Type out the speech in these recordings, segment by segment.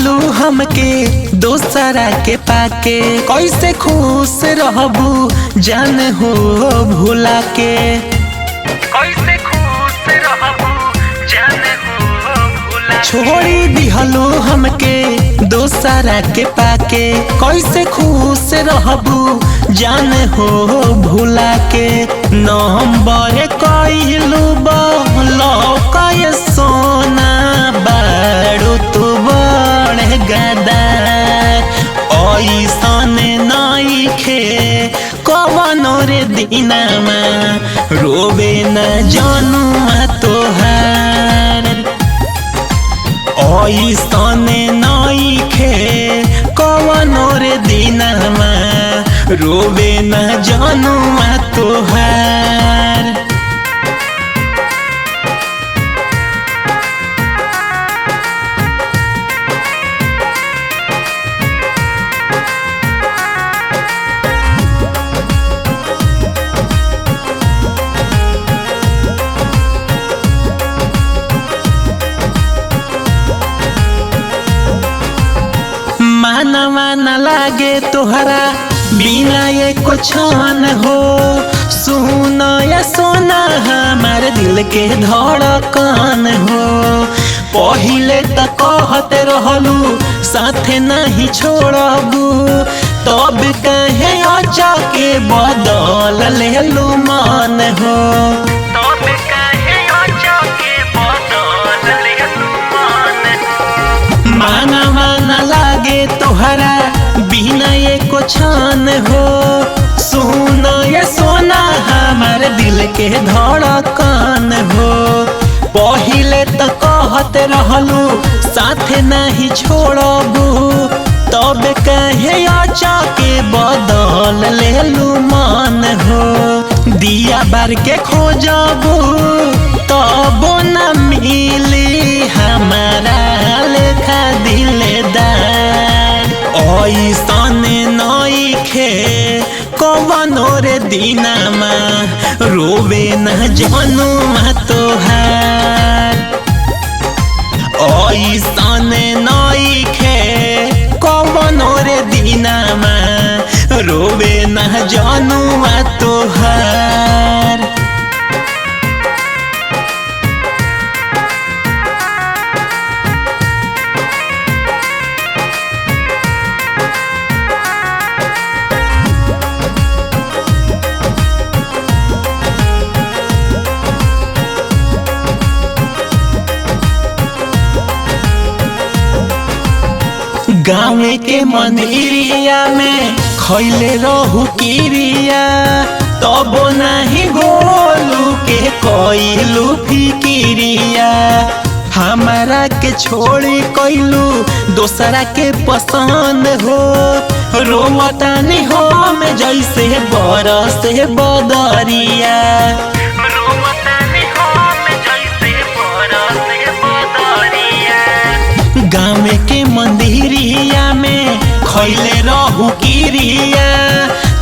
दिहलू हमके दोसरा के पाके, कैसे खुश रहबू जान हो भुला के, कैसे खुश रहबू जान हो भुला। छोड़ी दिहलू हमके दोसरा के पाके, कैसे खुश रहबू जान हो भुला के। नंबर कइलू बलौकाय सोना बारू तू बड़ गदार, ऐसन नइखे कवनो रे दिनमा रोबे न जनुआ तोहार, ऐसन नइखे कवनो रे दिनमा रोबे न जनुआ तोहार। मानवा न लागे तोहरा बिना ये कुछन हो, सुन या सोना हमार दिल के धड़कन हो। पहिले त कहत रहलू साथे नहीं छोड़बू, तब कहे अचके बदल लेलू मन हो, तब कहे अचके बदल लेलू मन हो। मानवा न लागे तोहरा बिना ये कुछन हो, सुन ये सोना हमार दिल के धड़कन हो। पहिले त कहत रहलू साथे नहीं छोड़बू, तब कहे अचके बदल लेलू मन हो। दिया बार के खोजबू तब न मिली हमारा लेखा दिलदार, ऐसन नइखे कवनो रे दिनमा रोबे न जनुआ तोहार, ऐसन नइखे कवनो रे दिनमा रोबे न जनुआ तोहार। गाँव के मंदिरिया में खैले रहू किरिया, तब नहीं गोलू के कइलू फिकिरिया। हमारा के छोड़ी कइलू दोसरा के पसंद हो, रोवतानी हम जैसे बरस बदरिया, रोवतानी हम जैसे बरस बदरिया। गाँव के मंदिरिया में खैले रहू किरिया,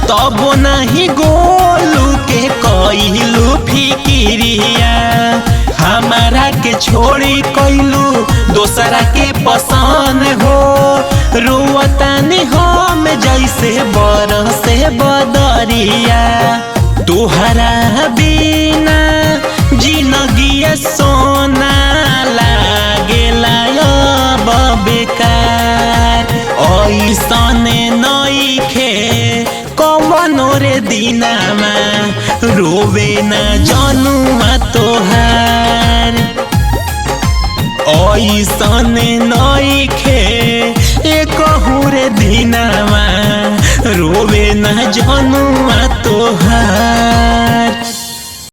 तब नहीं गोलू के कइलू फिकिरिया। हमारा के छोड़ी कइलू दोसरा के पसंद हो, रोवतानी हम जैसे बरस बदरिया। तोहरा बिना जिंदगी सोना लागेला बेकार, ऐसन नइखे कवनो रे दिनमा रोबे न जनुआ तोहार, ऐसन नइखे एकहु रे दिनमा रोबे न जनुआ तोहार।